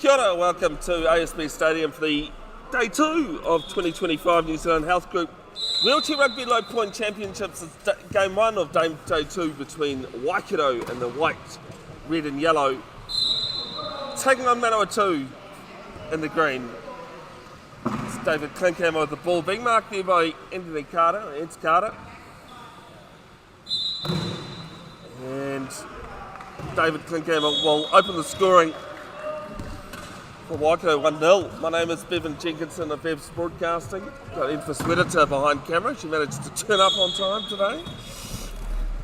Kia ora, welcome to ASB Stadium for the Day 2 of 2025 New Zealand Health Group Wheelchair Rugby Low Point Championships. It's Game 1 of Day 2 between Waikato and the white, red and yellow, taking on Manawatu in the green. It's David Klinkhammer with the ball, being marked there by Enfys Carter. And David Klinkhammer will open the scoring for Waikato 1-0. My name is Bevin Jenkinson of Bev's Broadcasting. Got Enfys Wereta behind camera. She managed to turn up on time today.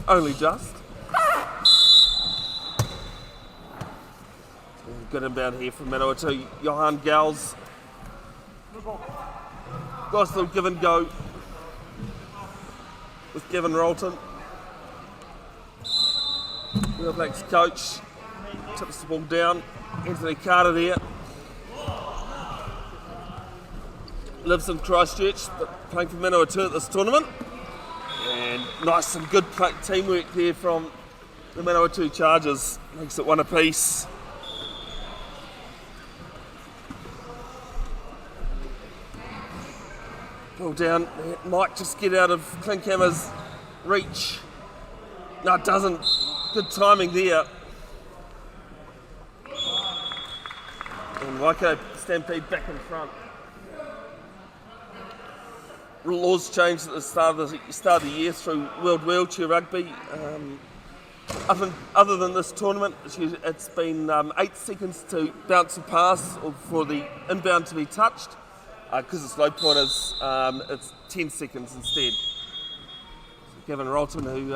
Only just. Good inbound here from Manawatu. Johan Gals. Nice little give and go with Gavin Rolton. Wheel Blacks coach tips the ball down. Enfys Carter there. Lives in Christchurch, but playing for Manawatu at this tournament. And nice and good teamwork there from the Manawatu Chargers. Makes it one apiece. Ball down. It might just get out of Klinkhammer's reach. No, it doesn't. Good timing there. And Waikato Stampede back in front. Laws changed at the start of the year through World Wheelchair Rugby. Other than this tournament, it's been 8 seconds to bounce a pass or for the inbound to be touched. Because it's low pointers, it's 10 seconds instead. So Gavin Rolton, who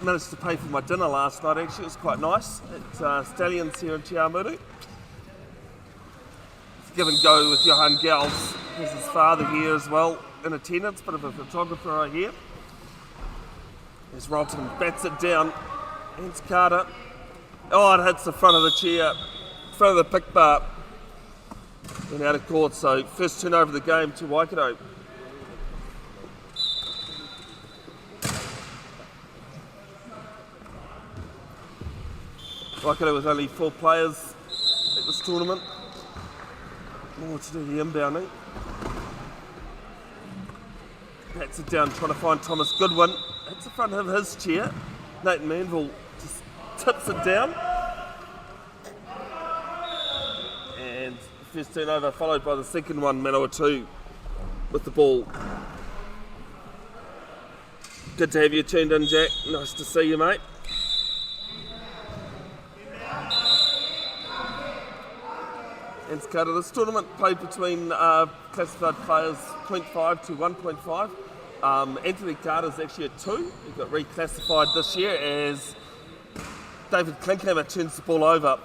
managed to pay for my dinner last night, actually, it was quite nice at Stallions here in Awamutu. Give and go with Johan Gals. There's his father here as well in attendance, bit of a photographer right here. As Rolton bats it down. Enfys Carter. Oh, it hits the front of the chair, front of the pick bar. And out of court, so first turnover of the game to Waikato. Waikato with only 4 players at this tournament. More to do the inbounding. Bats it down, trying to find Thomas Goodwin. Hits the front of his chair. Nathan Manville just tips it down. And first turnover followed by the second one, Manawatu with the ball. Good to have you tuned in, Jack. Nice to see you, mate. Enfys Carter. This tournament played between classified players 0.5 to 1.5. Enfys Carter's actually at 2. He got reclassified this year as David Klinkhammer turns the ball over.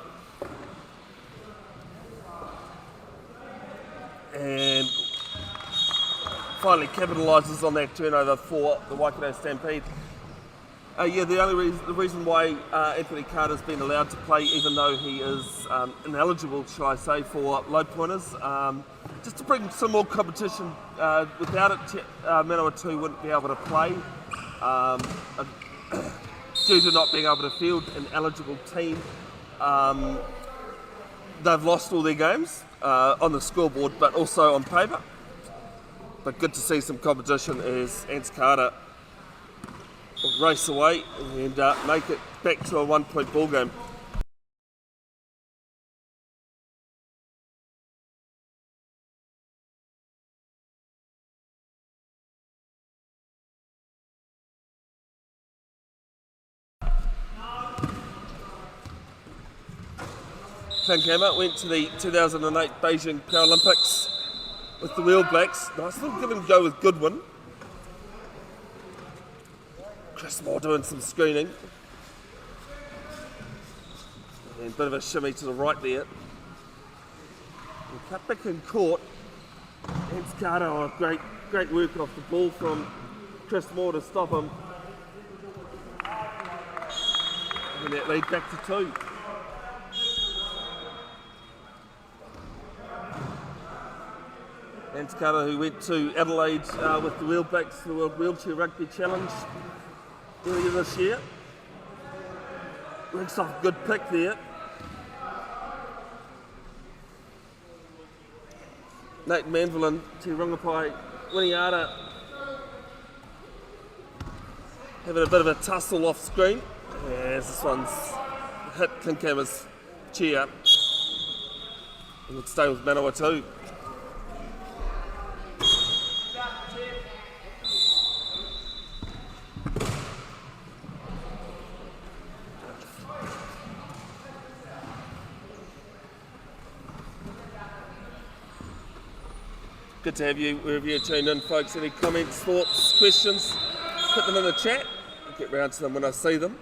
And finally capitalises on that turnover for the Waikato Stampede. The reason why Enfys Carter's been allowed to play, even though he is ineligible, shall I say, for low pointers, just to bring some more competition. Without it, Manawatu wouldn't be able to play due to not being able to field an eligible team. They've lost all their games on the scoreboard, but also on paper. But good to see some competition as Enfys Carter will race away and make it back to a 1-point ball game. Klinkhammer went to the 2008 Beijing Paralympics with the Wheel Blacks. Nice little give and go with Goodwin. Chris Moore doing some screening. And a bit of a shimmy to the right there. And cut back in court. Enfys Carter, great work off the ball from Chris Moore to stop him. And that lead back to 2. Enfys Carter, who went to Adelaide with the Wheel Blacks for the World Wheelchair Rugby Challenge earlier this year. Looks off a good pick there. Nate Manville and Te Rangapai Winiata having a bit of a tussle off screen. As this one's hit Klinkhammer's chair. And would stay with Manawatu. Good to have you wherever you tune in, folks. Any comments, thoughts, questions, put them in the chat. I'll get round to them when I see them.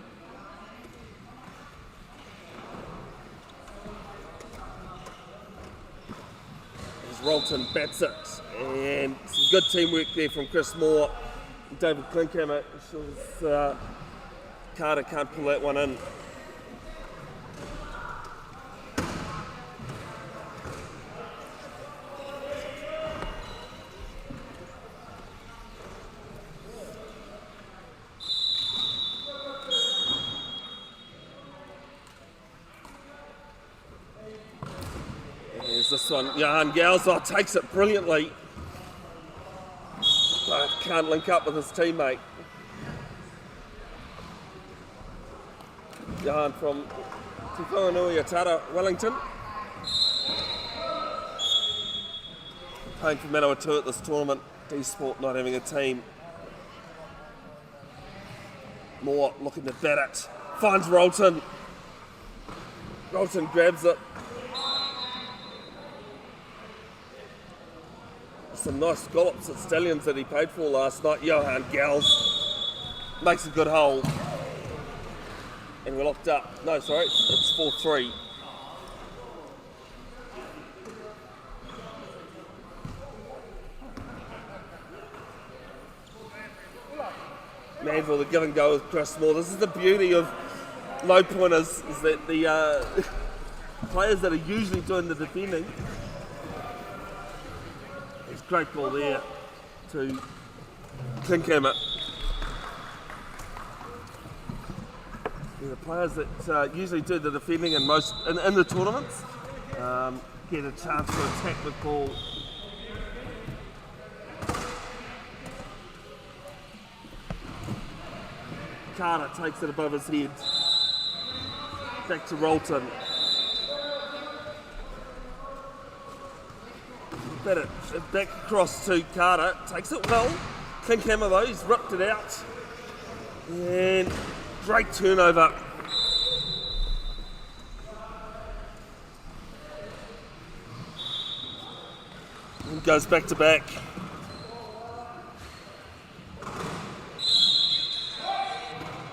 As Rolton bats it, and some good teamwork there from Chris Moore and David Klinkhammer. Carter can't pull that one in. This one, Johan Galzo takes it brilliantly, but can't link up with his teammate. Johan from Te Whanganui Atara, Wellington. Playing for Manawatu at this tournament, D-Sport not having a team. Moore looking to bat it, finds Rolton. Rolton grabs it. Some nice scallops at Stallions that he paid for last night. Johan Gals makes a good hole. And we're locked up. No, sorry, it's 4-3. Manville, the give and go with Chris Moore. This is the beauty of low pointers, is that the players that are usually doing the defending. Great ball there to Klinkhammer. The players that usually do the defending in the tournaments get a chance to attack with ball. Carter takes it above his head. Back to Rolton. Back across to Carter, takes it well. Klinkhammer though, he's ripped it out. And great turnover. And goes back to back.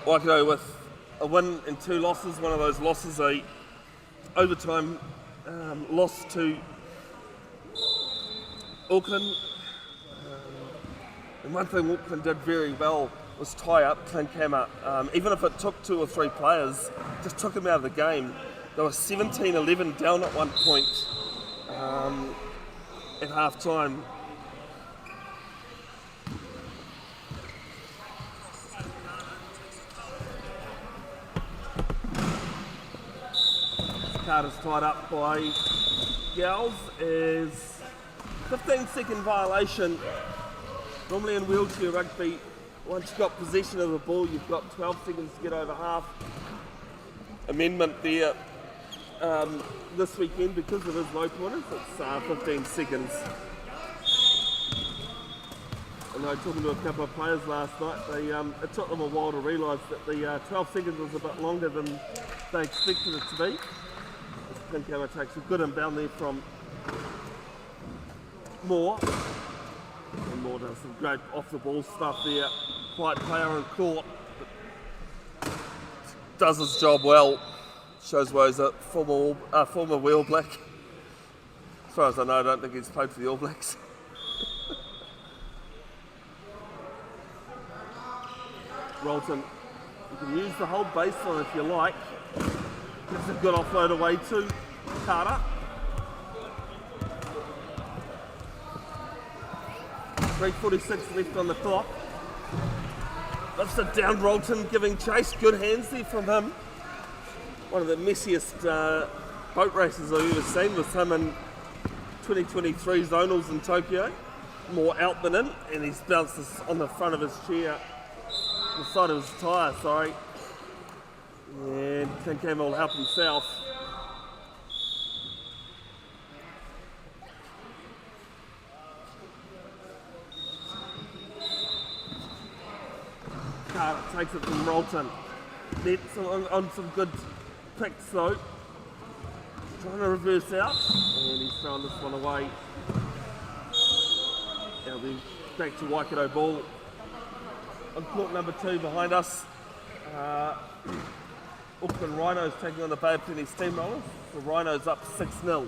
Waikato with a win and 2 losses. One of those losses, a overtime loss to Auckland. And one thing Auckland did very well was tie up Klinkhammer. Even if it took 2 or 3 players, just took him out of the game. They were 17-11 down at one point at half time. Carter's tied up by Gals as 15-second violation. Normally in wheelchair rugby, once you've got possession of the ball, you've got 12 seconds to get over half. Amendment there this weekend because of his low pointers, it's 15 seconds. And I was talking to a couple of players last night, it took them a while to realise that the 12 seconds was a bit longer than they expected it to be. Klinkhammer takes a good inbound there from Moore. And Moore does some great off-the-ball stuff there. Quiet player on court. Does his job well. Shows why he's a former Wheel Black. As far as I know, I don't think he's played for the All Blacks. Rolton, you can use the whole baseline if you like. Gives a good offload away to Carter. .346 left on the clock. Lifts it down, Rolton giving chase. Good hands there from him. One of the messiest boat races I've ever seen with him and 2023 zonals in Tokyo. More out than in, and he's bounced this on the front of his chair, the side of his tyre, sorry. And Klinkhammer will help himself. Carter takes it from Rolton. Nets on some good picks though. Trying to reverse out, and he's thrown this one away. It'll be back to Waikato ball. On court number 2 behind us. Auckland Rhinos taking on the Bay of Plenty Steamrollers. The Rhinos up 6-0.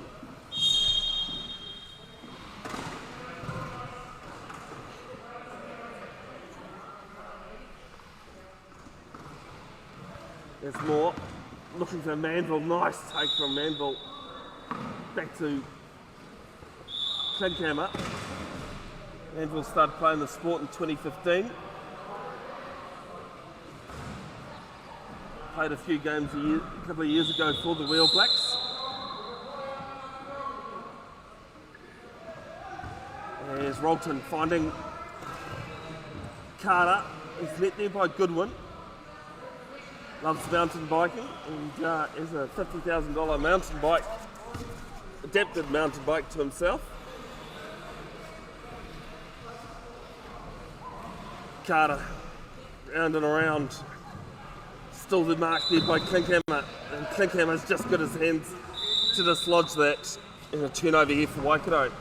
There's more. Looking for Manville. Nice take from Manville. Back to Klinkhammer. Manville started playing the sport in 2015. Played a few games a couple of years ago for the Wheel Blacks. There's Rolton finding Carter. He's let there by Goodwin. Loves mountain biking and has a $50,000 mountain bike, adapted mountain bike to himself. Carter, round and around. Still the mark there by Klinkhammer, and Klinkhammer's just got his hands to dislodge that in a turnover here for Waikato.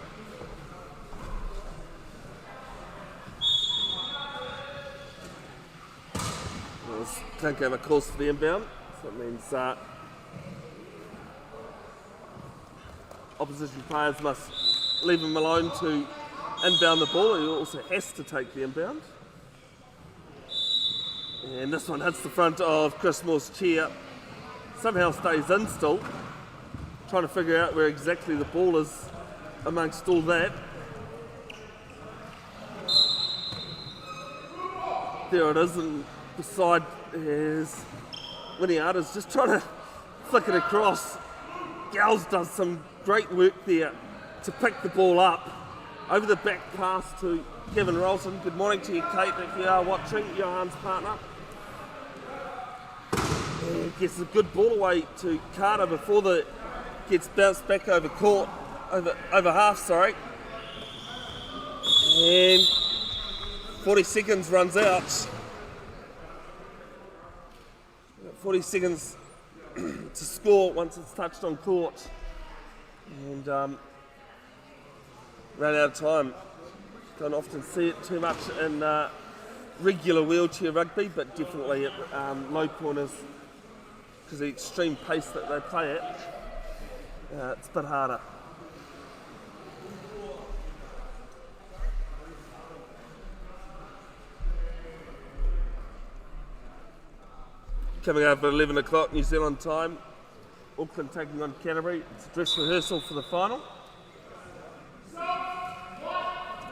Klinkhammer calls for the inbound, so that means opposition players must leave him alone to inbound the ball. He also has to take the inbound. And this one hits the front of Chris Moore's chair. Somehow stays in still. Trying to figure out where exactly the ball is amongst all that. There it is, and beside is Winiata's just trying to flick it across. Gals does some great work there to pick the ball up. Over the back pass to Kevin Rolson. Good morning to you, Kate, if you are watching, Johan's partner. And gets a good ball away to Carter before the gets bounced back over court, over half, sorry. And 40 seconds runs out. 40 seconds to score once it's touched on court. And ran out of time. Don't often see it too much in regular wheelchair rugby, but definitely at low corners, because of the extreme pace that they play at, it's a bit harder. Coming up at 11 o'clock New Zealand time, Auckland taking on Canterbury. It's a dress rehearsal for the final,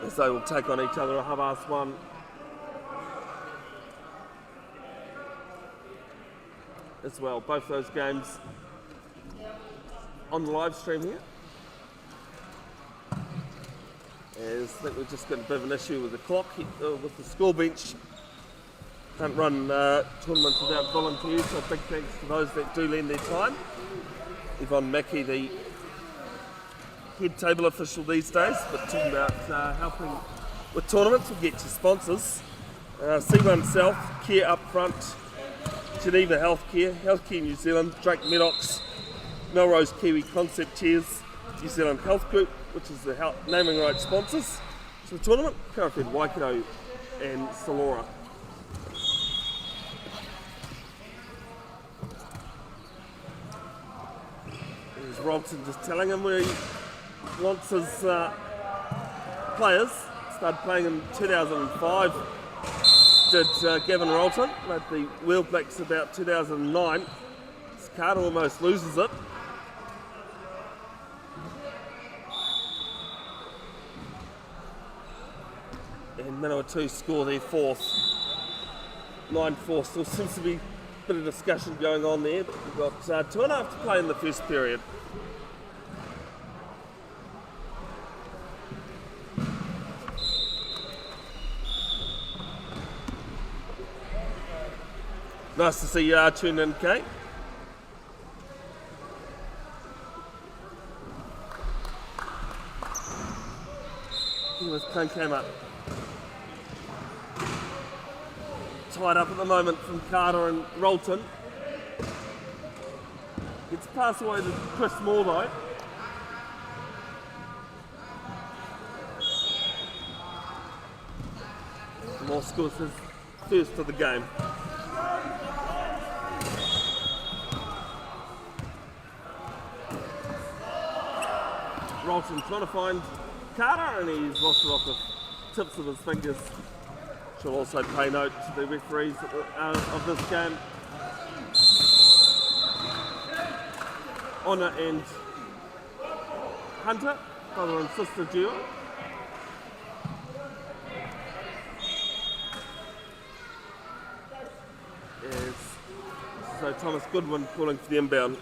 as they will take on each other at 1:30. As well, both those games on the live stream here. As I think we've just got a bit of an issue with the clock, with the score bench. Can't run tournaments without volunteers, so big thanks to those that do lend their time. Yvonne Mackey, the head table official these days, but talking about helping with tournaments, we'll get to sponsors. C1 South, Care Up Front, Geneva Healthcare New Zealand, Drake Medox, Melrose Kiwi Concept Chairs, New Zealand Health Group, which is the naming rights sponsors to the tournament, Karafed Waikato and Salora. There's Robson just telling him where he wants his players. Started playing in 2005. Did Gavin Rolton, led the Wheel Blacks about 2009. Carter almost loses it. And Manawatu score their fourth. 9-4, still seems to be a bit of discussion going on there, but we've got 2.5 to play in the first period. Nice to see you tuned in, Kate. This plane came up. Tied up at the moment from Carter and Rolton. Gets passed away to Chris Moore though. Moore scores his first of the game. Rolton trying to find Carter and he's lost it off the tips of his fingers. She'll also pay note to the referees of this game. Honor and Hunter, brother and sister duo. Yes. So Thomas Goodwin calling for the inbound.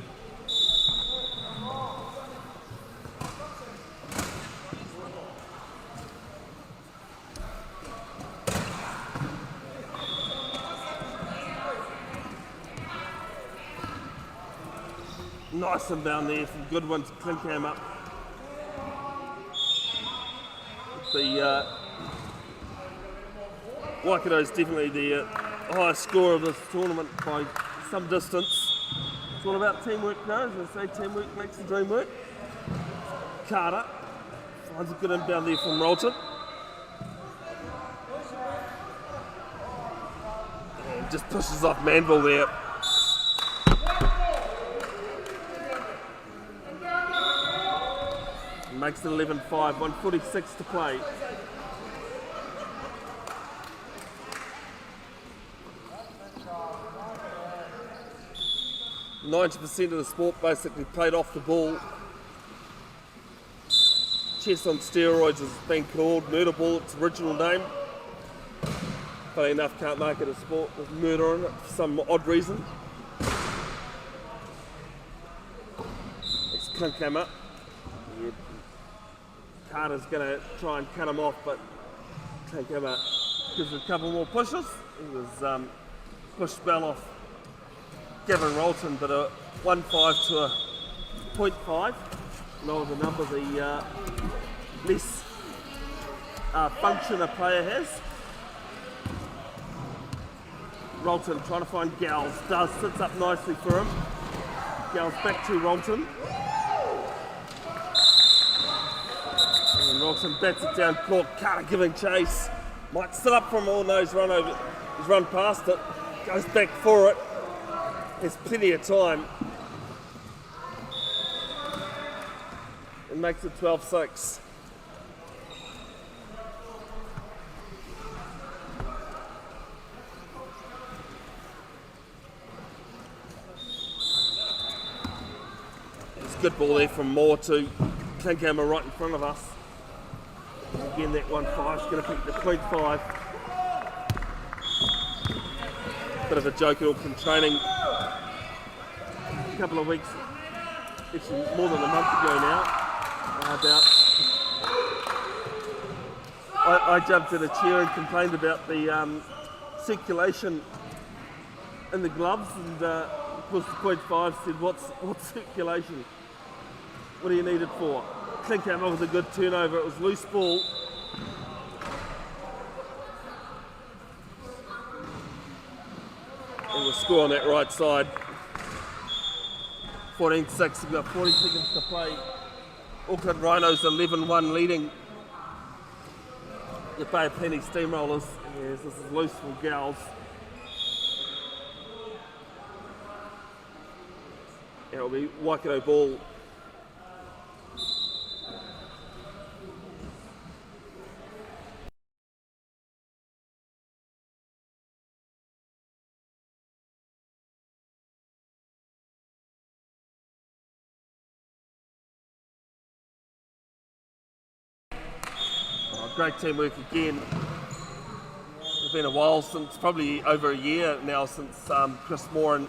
Nice inbound there from Goodwin to Clinkham up. The Waikato's definitely the highest scorer of this tournament by some distance. It's all about teamwork now, as I say, teamwork makes the dream work. Carter finds a good inbound there from Rolton. And just pushes off Manville there. Makes it 11-5, 1:46 to play. %90 of the sport basically played off the ball. Chess on steroids has been called, murder ball, its original name. Funny enough, can't make it a sport with murder in it for some odd reason. It's Clinkham up. Yeah. Carter's going to try and cut him off, but Clinkham gives it a couple more pushes. He was pushed well off Gavin Rolton, but a 1-5 to a 0.5. Lower the number the less function a player has. Rolton trying to find Gals, sits up nicely for him. Gals back to Rolton. And Rolton bats it down court, Carter giving chase. Might sit up from all those run over, he's run past it, goes back for it. There's plenty of time. And makes it 12-6. It's a good ball there from Moore to Clinkham right in front of us. Again, that 1-5 is going to pick the 0.5. Bit of a joke at Auckland training. A couple of weeks, actually more than a month ago now. I jumped in a chair and complained about the circulation in the gloves, and of course the 0.5 said, what's circulation? What do you need it for? Clinkham with a good turnover, it was loose ball. And we'll score on that right side. 14-6, we've got 40 seconds to play. Auckland Rhinos 11-1 leading the Bay of Plenty Steamrollers. Yes, this is loose for Gals. It'll be Waikato ball. Great teamwork again. It's been a while since, probably over a year now since Chris Moore and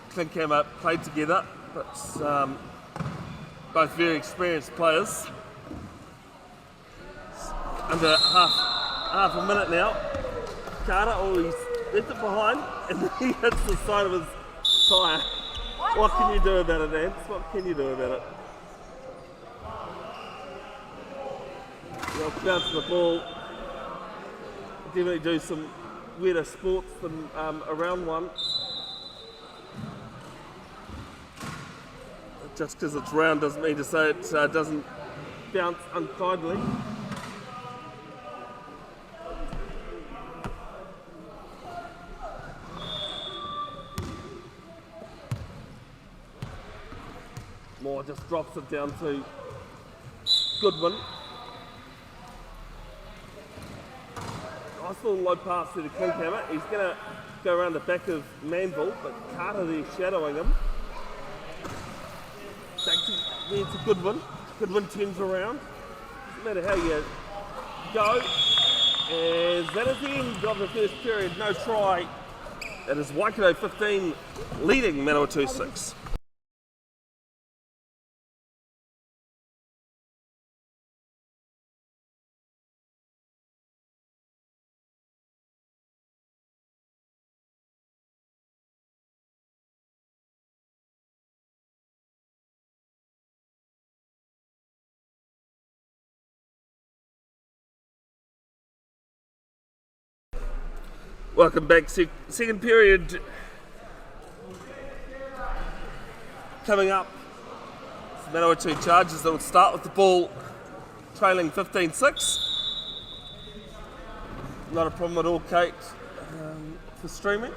Clinkham played together, but both very experienced players. Under half a minute now. Carter, he's left it behind. and then he hits the side of his tyre. What can you do about it, Ants? What can you do about it? They'll bounce the ball. Definitely do some weirder sports than around one. Just because it's round doesn't mean to say it doesn't bounce unkindly. Moore just drops it down to Goodwin. Nice little low pass to the Klinkhammer. He's going to go around the back of Manville, but Carter there shadowing him. Back to there's a Goodwin. Goodwin turns around. Doesn't matter how you go. As that is the end of the first period. No try. That is Waikato 15 leading Manawatu 6. Welcome back. Second period coming up. Manawatu Chargers that will start with the ball trailing 15-6. Not a problem at all, Kate, for streaming.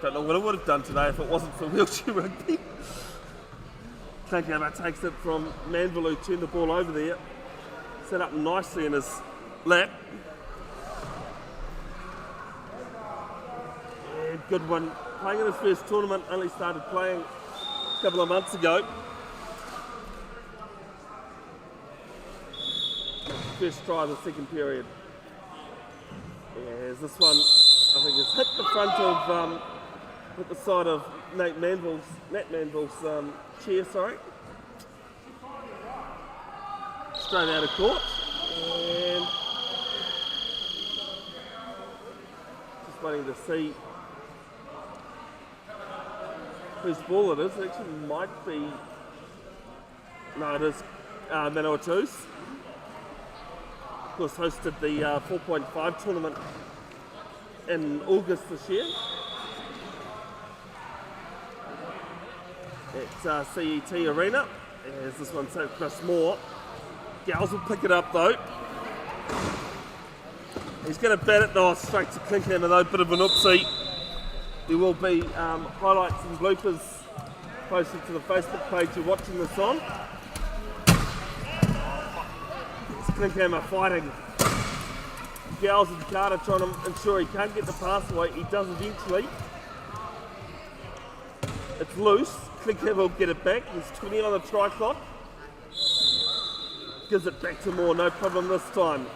Don't know what I would have done today if it wasn't for wheelchair rugby. Klinkhammer takes it from Manville, who turned the ball over there. Set up nicely in his lap. And Goodwin, playing in his first tournament, only started playing a couple of months ago. First try of the second period. As this one, I think, has hit the front of, hit the side of Nat Manville's chair, sorry. Straight out of court. And just waiting to see whose ball it is. It actually might be, no, it is Manawatu's. Of course, hosted the 4.5 tournament in August this year at CET Arena. As this one takes Chris Moore. Gals will pick it up though. He's going to bat it straight to Klinkhammer though, bit of an oopsie. There will be highlights and bloopers posted to the Facebook page you're watching this on. It's Klinkhammer fighting Gals and Carter, trying to ensure he can't get the pass away. He does eventually. It's loose. Klinkhammer will get it back. There's 20 on the try clock. Gives it back to Moore, no problem this time.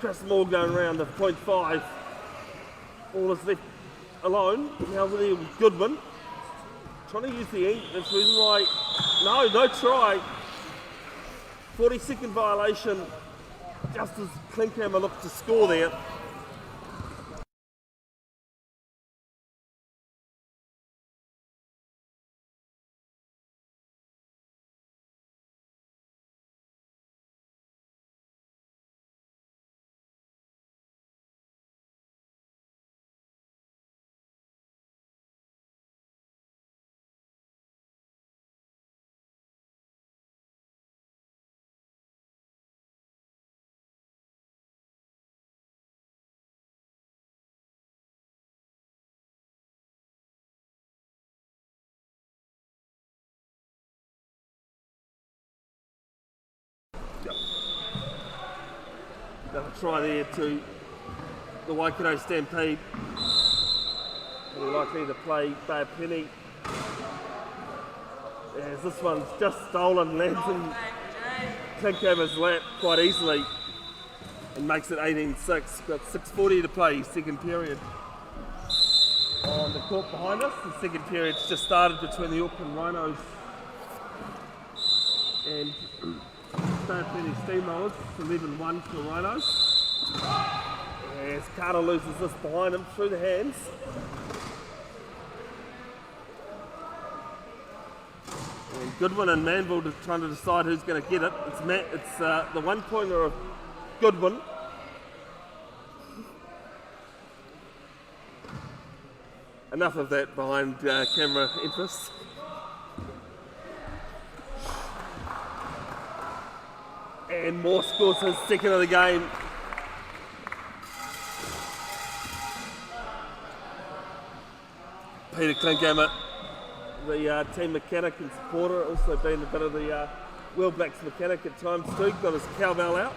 Chris Moore going around the 0.5. All is left alone. Now there with Goodwin. Trying to use the ink. That's the reason why. No try. 40-second violation. Just as Klinkhammer looked to score there. Another try there to the Waikato Stampede. They're likely to play Bay of Penny. As this one's just stolen, lands in Klinkhammer's lap quite easily and makes it 18-6. Got 6:40 to play, second period. On the court behind us, the second period's just started between the Auckland Rhinos and Penny Steamrollers, 11-1 for the Rhinos. As Carter loses this behind him through the hands. And Goodwin and Manville trying to decide who's going to get it. It's the 1 pointer of Goodwin. Enough of that behind camera Enfys. And Moore scores his second of the game. Peter Klinkhammer, the team mechanic and supporter, also been a bit of the World Blacks mechanic at times too, got his cowbell out.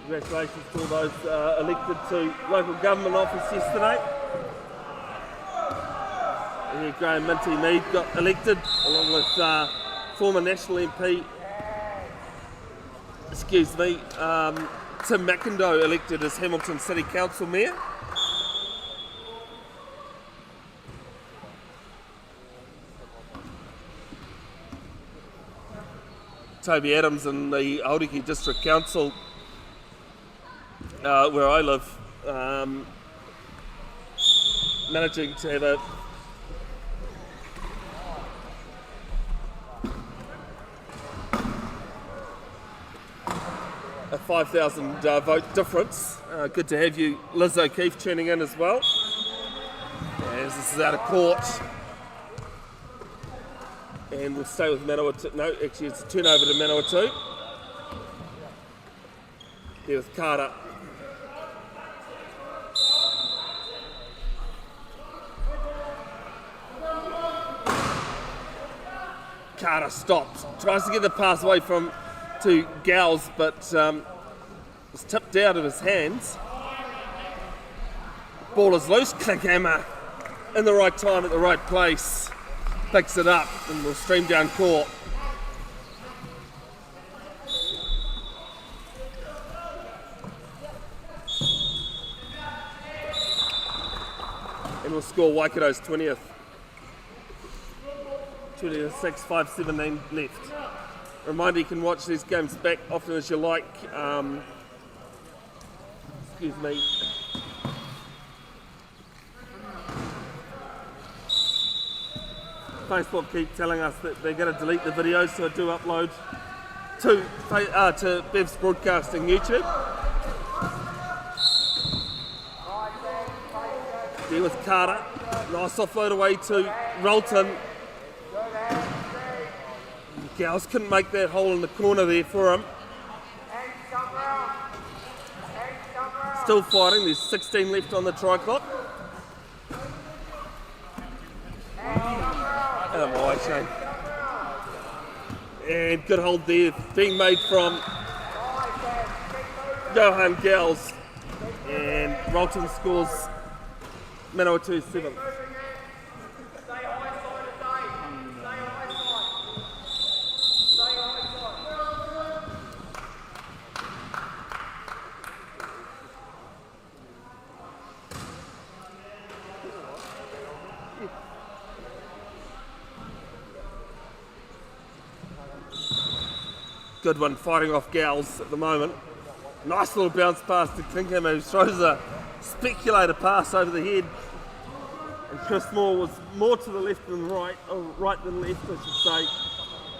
Congratulations to all those elected to local government office yesterday. And here Graham Minty Mead got elected, along with former National MP, Tim McIndoe elected as Hamilton City Council Mayor. Toby Adams in the Aoriki District Council, where I live, managing to have a 5,000 vote difference. Good to have you, Liz O'Keefe, tuning in as well. As this is out of court. And we'll stay with Manawatu. No, actually it's a turnover to Manawatu. There with Carter. Carter stops. Tries to get the pass away to Gals, but it's tipped out of his hands. Ball is loose. Klinkhammer in the right time at the right place. Picks it up and will stream down court. And we'll score Waikato's 20th. 26, 5:17 left. Reminder, you can watch these games back often as you like. Excuse me. Facebook keep telling us that they're going to delete the videos, so I do upload to Bev's Broadcasting YouTube. There with Carter. Nice offload away to Rolton. Gals couldn't make that hole in the corner there for him. Still fighting, there's 16 left on the try clock. Oh my, Shane. And good hold there, being made from Johan Gals. And Rolton scores Manawatu 7th. Good one, fighting off Gals at the moment. Nice little bounce pass to Klinkhammer, who throws a speculator pass over the head. And Chris Moore was more to the left than right, or right than left, I should say.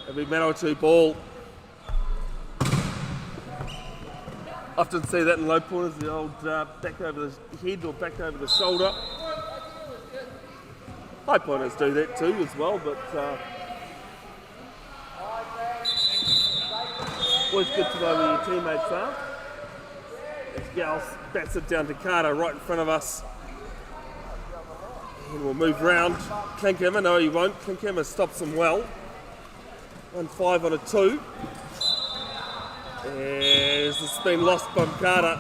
It'll be Manawatu ball. Often see that in low corners, the old back over the head or back over the shoulder. High pointers do that too as well, but always good to know where your teammates are. As Gals bats it down to Carter right in front of us. And we'll move round. Klinkhammer, no he won't. Klinkhammer stops him well. 1-5 on a 2. As it's been lost by Carter.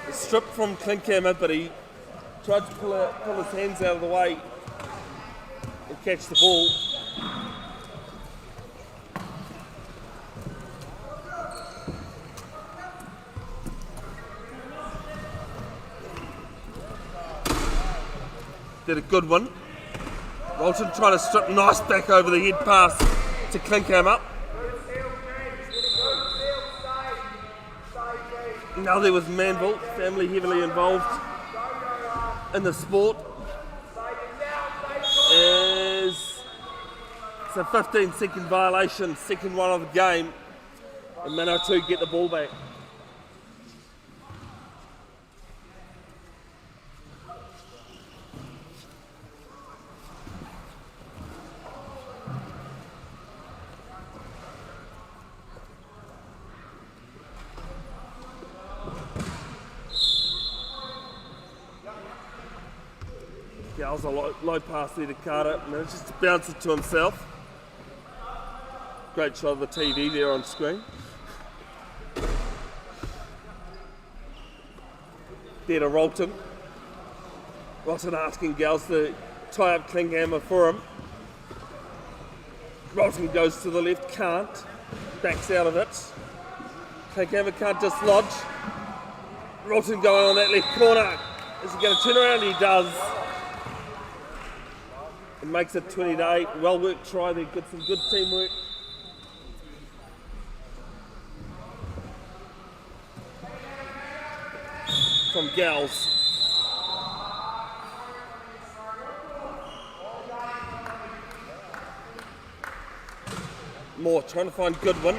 It's stripped from Klinkhammer, but he tried to pull his hands out of the way and catch the ball. Did a good one. Rolton trying to strip, nice back over the head pass to Klinkhammer. Now there was Manville, family heavily involved in the sport. It's a 15-second violation, second one of the game, and Manawatu get the ball back. Yeah, it was a low pass there to Carter, and it's just to bounce it to himself. Great shot of the TV there on screen. There to Rolton. Rolton asking Gals to tie up Klinghammer for him. Rolton goes to the left, can't. Backs out of it. Klinghammer can't dislodge. Rolton going on that left corner. Is he going to turn around? He does. It makes it 20-8. Well worked try there. Got some good teamwork. From Gals. Moore trying to find Goodwin.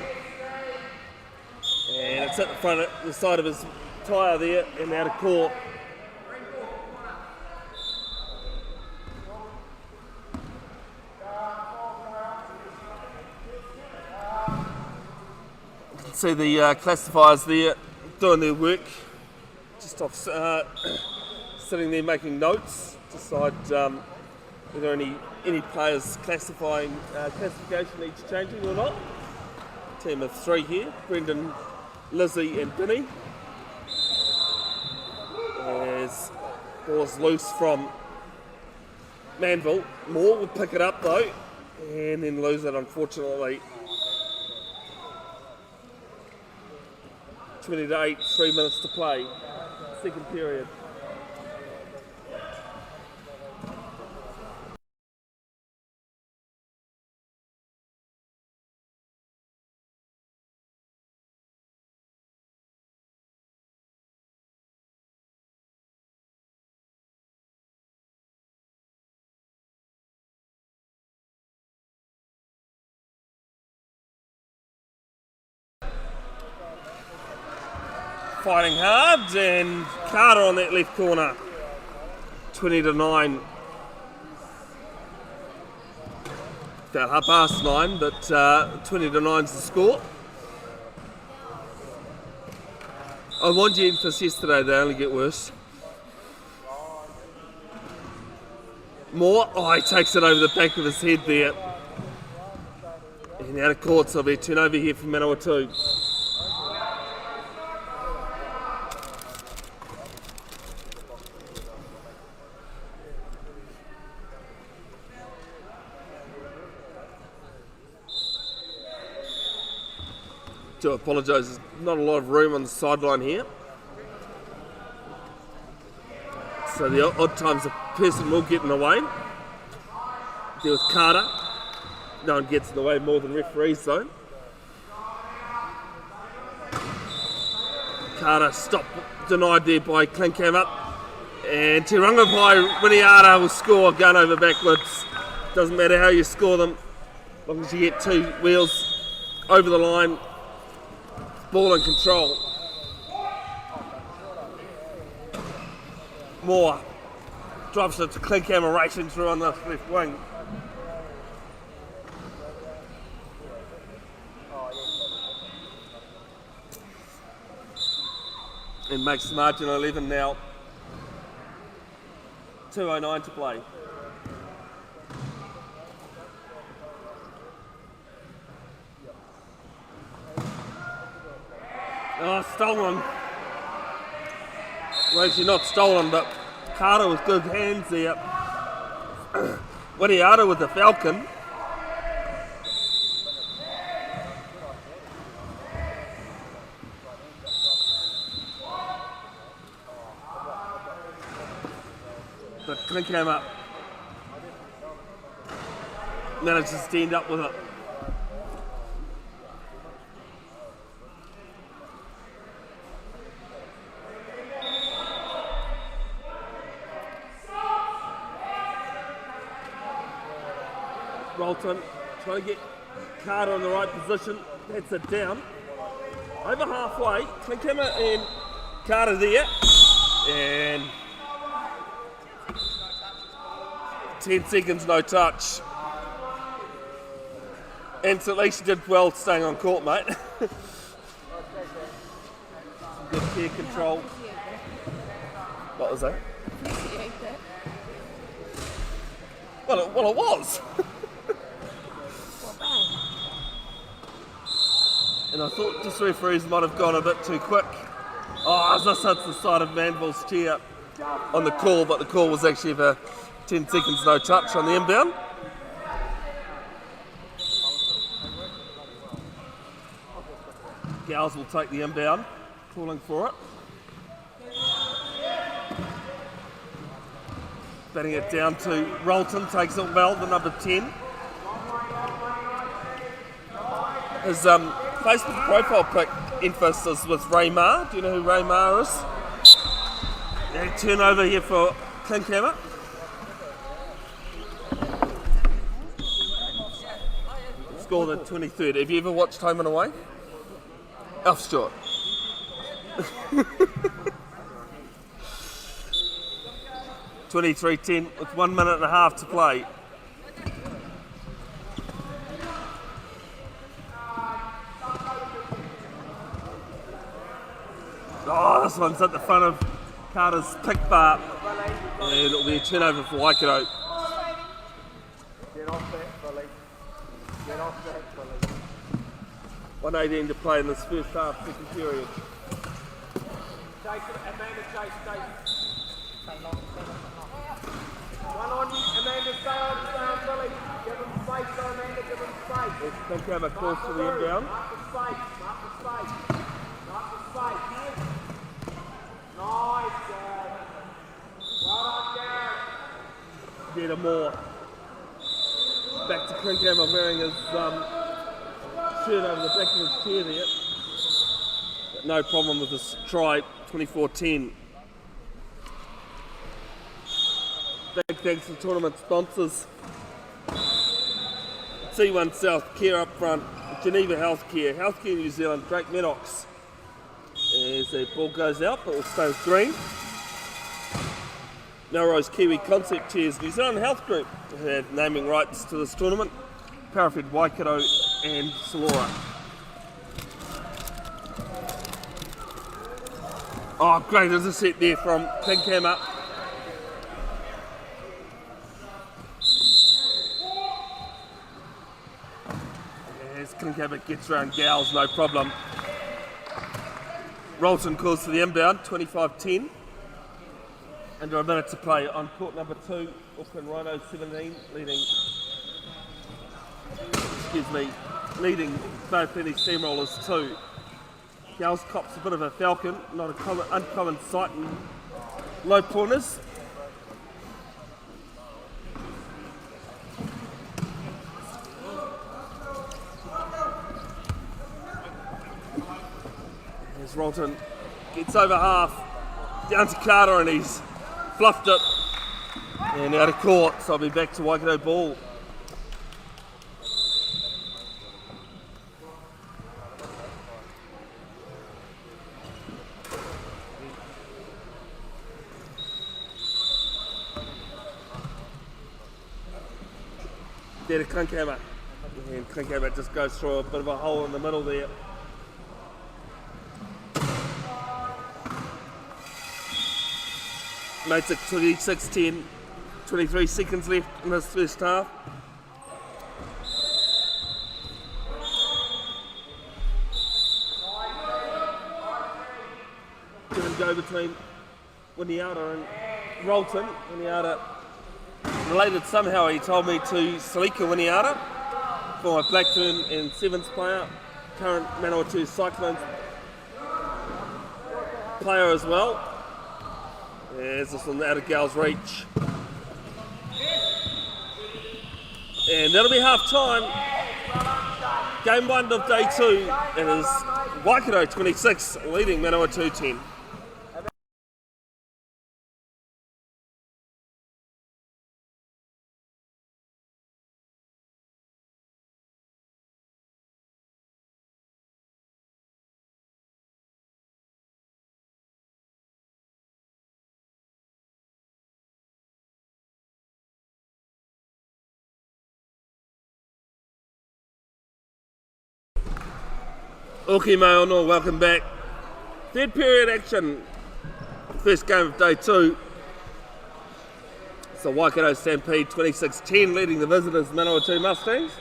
And it's at the front, the side of his tyre there and out of court. You can see the classifiers there doing their work. Just off sitting there making notes, decide whether any players classification each changing or not. Team of three here, Brendan, Lizzie and Vinny. As ball's loose from Manville. Moore will pick it up though and then lose it unfortunately. 20-8, 3 minutes to play. Second period. Fighting hard, and Carter on that left corner. 20-9. About 9:30, but 20-9's the score. I warned you Enfys yesterday, they only get worse. Moore, he takes it over the back of his head there. And out of court, so there'll be a turnover here for Manawatu. To apologise, there's not a lot of room on the sideline here. So the odd times a person will get in the way. There was Carter. No one gets in the way more than referees though. Carter stopped, denied there by Klinkhammer. And Tiranga by Winiata will score going over backwards. Doesn't matter how you score them, as long as you get two wheels over the line. Ball in control. Moore drops it to Klinkhammer racing through on the left wing. And makes the margin 11 now. 2:09 to play. Oh, stolen. Well, actually not stolen, but Carter with good hands there. Wereta with the Falcon. But Klinkhammer managed to stand up with it. Rolton trying to get Carter in the right position. That's it down. Over halfway, Klinkhammer and Carter there. And 10 seconds, no touch. And so at least you did well staying on court, mate. Some good care control. What was that? Well, it was. And I thought just referees might have gone a bit too quick. Oh, as this hits the side of Manville's chair on the call, but the call was actually for 10 seconds no touch on the inbound. Gals will take the inbound, calling for it. Batting it down to Rolton, takes it well, the number 10. His Facebook profile pic, Enfys, is with Raymar. Do you know who Raymar is? Yeah, turnover here for Klinkhammer. Score the 23rd. Have you ever watched Home and Away? Alf short. 23-10 with 1 minute and a half to play. Oh, this one's at the front of Carter's pick bar. And it'll be a turnover for Waikato. Get off that, Billy. Get off that, Billy. 1:18 to play in this first half, second period. Chase it, Amanda, chase. One on you, Amanda, stay on, Billy. Give him space, though, Amanda, give him space. Let's think have a course to the inbound. Mark the space. Nice, Dad. Well done, Dad. Get a more. Back to Klinkhammer wearing his shirt over the back of his chair there. But no problem with this try, 24-10. Big thanks to tournament sponsors. C1 South Care up front, Geneva Healthcare, Healthcare New Zealand, Drake Maddox. As the ball goes out, but will stay with green. Melrose Kiwi Concept Chairs, New Zealand Health Group had naming rights to this tournament. Parafed, Waikato and Solora. Oh, great intercept there from Klinkhammer. As Klinkhammer gets around Gals, no problem. Rolton calls for the inbound, 25-10. Under a minute to play on court number 2, Auckland Rhinos 17, leading Bevin Steamrollers 2. Gals cops a bit of a falcon, not an uncommon sight in low corners. As Rolton gets over half, down to Carter, and he's fluffed it and out of court, so I'll be back to Waikato ball. There to Klinkhammer, and Klinkhammer just goes through a bit of a hole in the middle there. Makes it 26-10, 23 seconds left in this first half. Give and go between Winiata and Rolton. Winiata related somehow, he told me, to Salika Winiata, former Blackburn and Sevens player, current Manawatu Cyclones player as well. As this one out of Gal's reach. And that'll be half time. Game 1 of day 2. It is Waikato 26 leading Manawatu 10. Oki mai ono, welcome back. Third period action. First game of day 2. So Waikato Stampede 26-10 leading the visitors Manawatu Mustangs.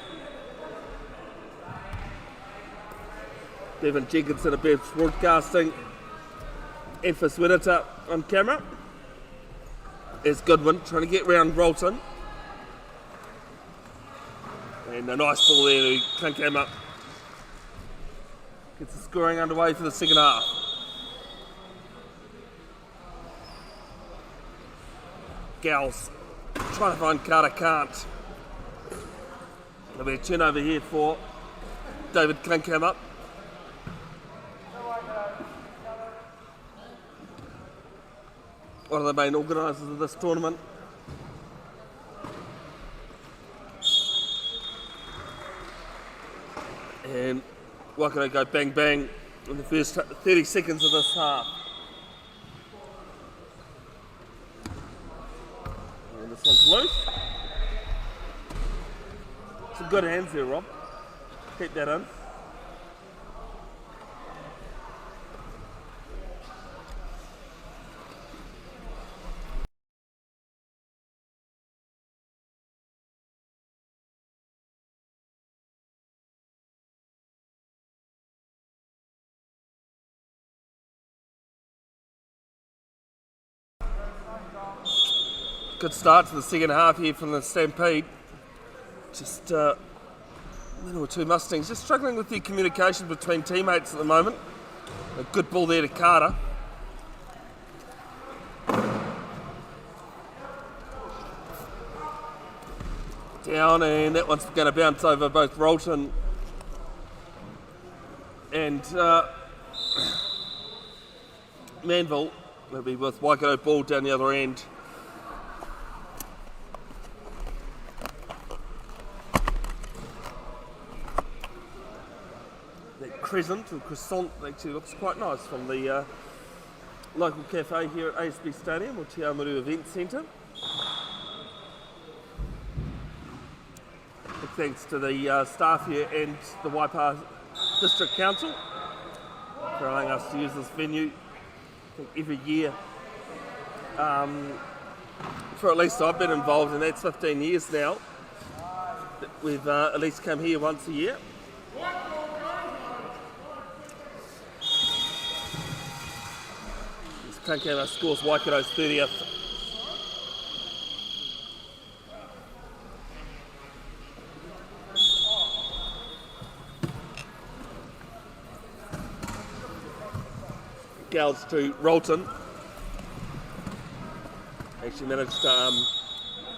Bevin Jenkinson of Bev's broadcasting. Enfys Wereta on camera. There's Goodwin trying to get round Rolton. And a nice ball there to clink him up. Gets the scoring underway for the second half. Gals trying to find Carter, can't. There'll be a turnover here for David Clinkham up. One of the main organisers of this tournament. And Waikato go bang bang in the first 30 seconds of this half. And this one's loose. Some good hands there, Rob. Keep that in. Good start to the second half here from the Stampede. Just Manawatu Mustangs just struggling with the communication between teammates at the moment. A good ball there to Carter. Down, and that one's going to bounce over both Rolton and Manville. That'll be with Waikato ball down the other end. Crescent, or croissant, actually looks quite nice from the local cafe here at ASB Stadium or Awamutu Event Centre. Big thanks to the staff here and the Waipa District Council for allowing us to use this venue. I think every year, for at least I've been involved, and that's 15 years now. We've at least come here once a year. Clinkham scores Waikato's 30th. Gals to Rolton. Actually managed to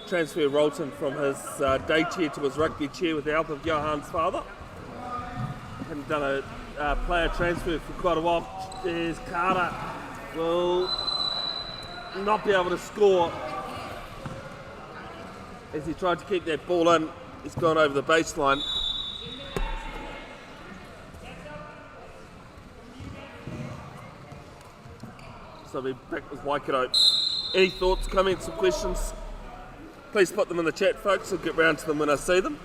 transfer Rolton from his day chair to his rugby chair with the help of Johan's father. Hadn't done a player transfer for quite a while. There's Carter. Will not be able to score as he tried to keep that ball in. He's gone over the baseline. So we'll be back with Waikato. Any thoughts, comments or questions? Please put them in the chat, folks. I'll get round to them when I see them.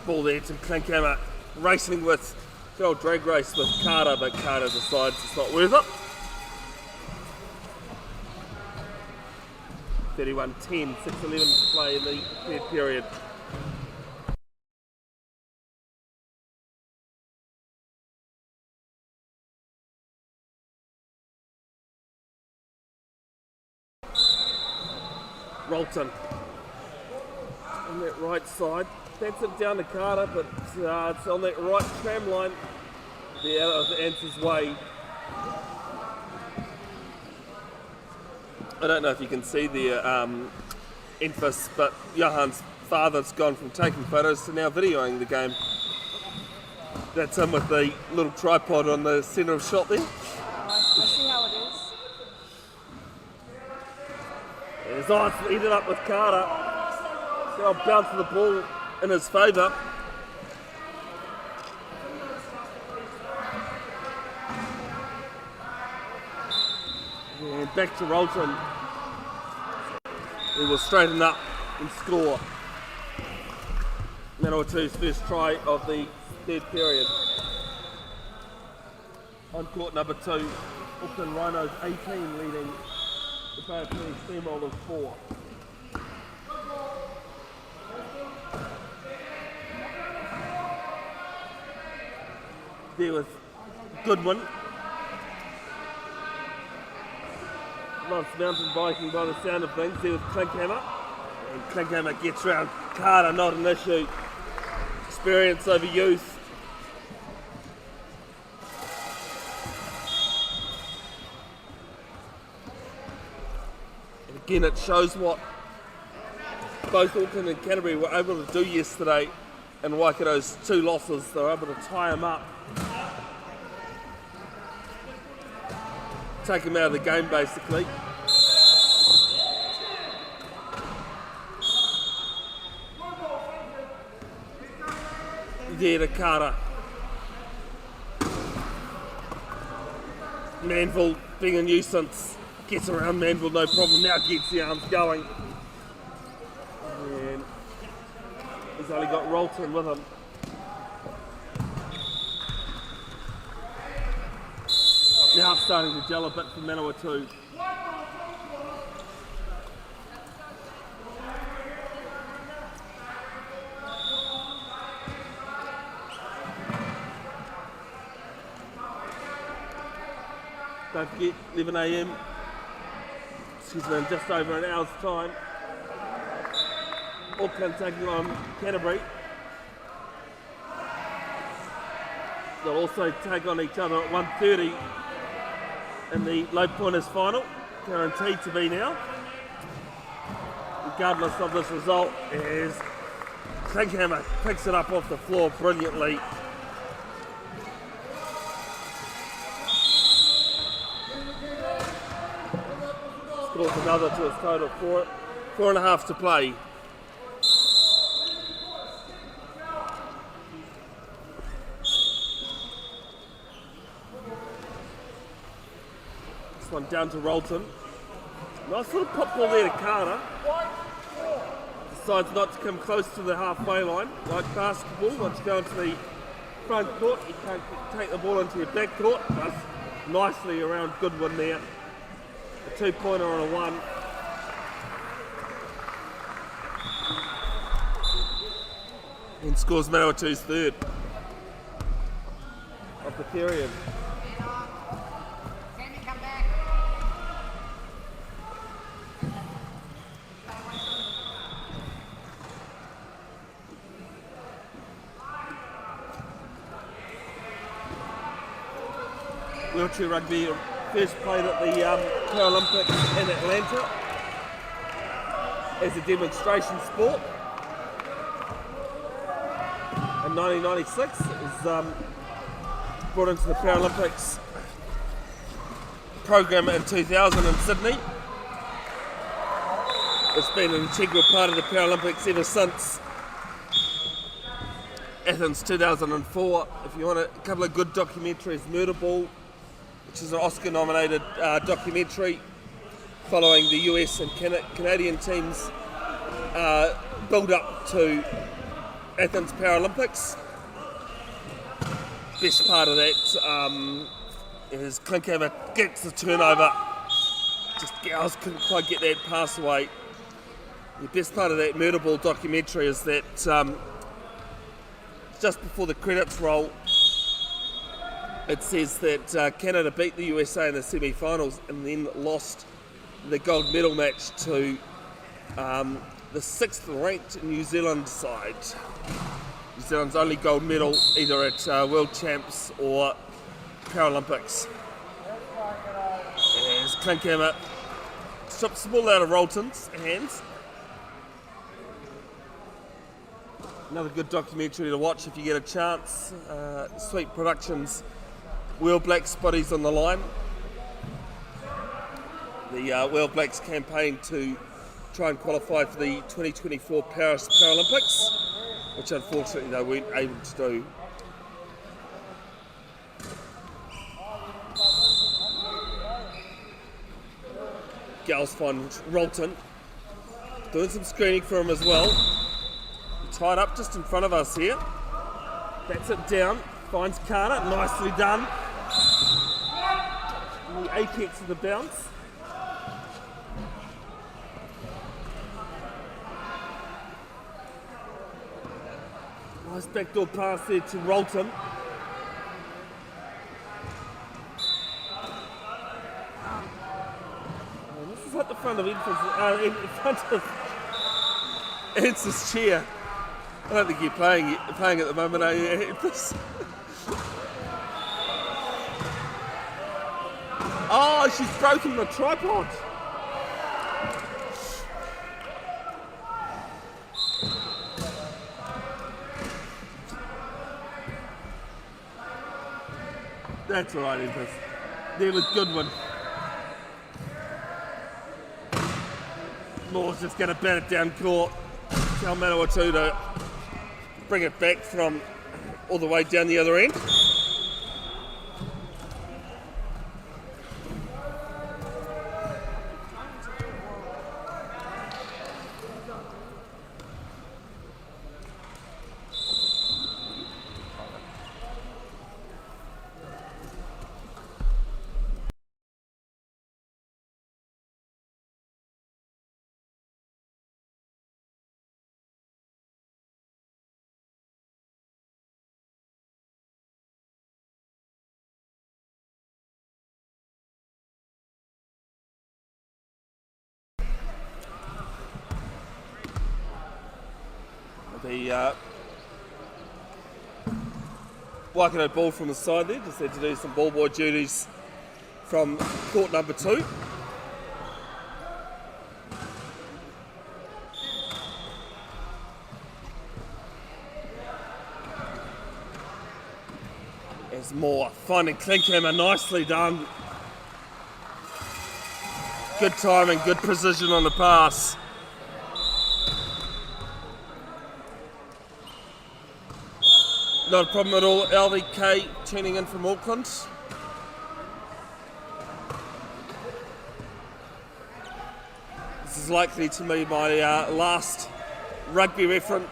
Ball there to Clinkham racing with the old drag race with Carter, but Carter decides it's not worth it. 31-10, 6-11 to play in the third period. Rolton on that right side. That's it down to Carter, but it's on that right tram line. The out of Enfys' way. I don't know if you can see the Enfys, but Johan's father's gone from taking photos to now videoing the game. That's him with the little tripod on the centre of shot there. I see how it is. It's nice, ended up with Carter. So I'll bounce the ball in his favour. back to Rolton. He will straighten up and score. Manawatu's first try of the third period. On court number 2, Auckland Rhinos 18 leading the Bay of Plenty Steamrollers 4. There was Goodwin. Nice mountain biking by the sound of things. There was Klinkhammer. And Klinkhammer gets round Carter, not an issue. Experience over youth. And again, it shows what both Auckland and Canterbury were able to do yesterday in Waikato's 2 losses. They were able to tie them up. Take him out of the game basically. There to Carter. Manville being a nuisance. Gets around Manville, no problem. Now gets the arms going. And he's only got Rolton with him. Now starting to gel a bit for Manawatu. Don't forget, 11 a.m. Excuse me, in just over an hour's time. Auckland taking on Canterbury. They'll also take on each other at 1:30 in the low pointers final, guaranteed to be now. Regardless of this result, as Klinkhammer picks it up off the floor brilliantly. Scores another to his total, 4.5 to play. One down to Rolton. Nice little pop ball there to Carter. Decides not to come close to the halfway line. Like basketball, once you go into the front court, you can't take the ball into your back court. But nicely around Goodwin there. A 2-pointer on a 1. And scores Manawatu's third of the period. Wheelchair rugby first played at the Paralympics in Atlanta as a demonstration sport. In 1996, it was brought into the Paralympics program in 2000 in Sydney. It's been an integral part of the Paralympics ever since Athens 2004. If you want a couple of good documentaries, Murder Ball, which is an Oscar-nominated documentary following the US and Canadian teams' build up to Athens Paralympics. Best part of that is Klinkhammer gets the turnover. Just Gals couldn't quite get that pass away. The best part of that Murder Ball documentary is that just before the credits roll, it says that Canada beat the USA in the semi-finals and then lost the gold medal match to the 6th ranked New Zealand side. New Zealand's only gold medal either at World Champs or Paralympics. As Klinkhammer strips the ball out of Rolton's hands. Another good documentary to watch if you get a chance. Sweet Productions, World Blacks Buddies on the Line. The World Blacks campaign to try and qualify for the 2024 Paris Paralympics, which unfortunately they weren't able to do. girls find Rolton. Doing some screening for him as well. Tied up just in front of us here. Bats it down, finds Carter, nicely done. And the A-kicks of the bounce. Nice backdoor pass there to Rolton. This is at the front of Enfys, in front of Enfys' chair. I don't think you're playing at the moment, are you, Enfys? Oh, she's broken the tripod. That's all right, Enfys. There was Goodwin. Moore's just going to bat it down court. Tell Manawatu to bring it back from all the way down the other end. The Waikato ball from the side there, just had to do some ball boy duties from court number 2. There's more, finding Klinkhammer, nicely done. Good timing, good precision on the pass. Not a problem at all. LVK tuning in from Auckland. This is likely to be my last rugby reference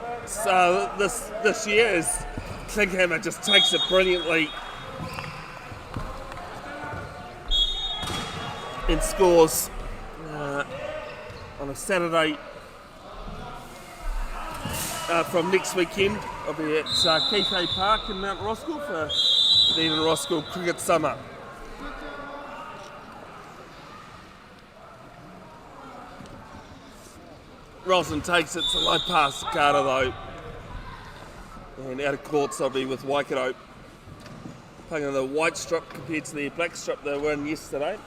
this year, as Klinkhammer just takes it brilliantly and scores on a Saturday from next weekend. I'll be at Keithay Park in Mount Roskill for the Eden Roskill Cricket Summer. Rolton takes it, so low pass to Carter though. And out of courts I'll be with Waikato. Playing on the white strip compared to the black strip they were in yesterday.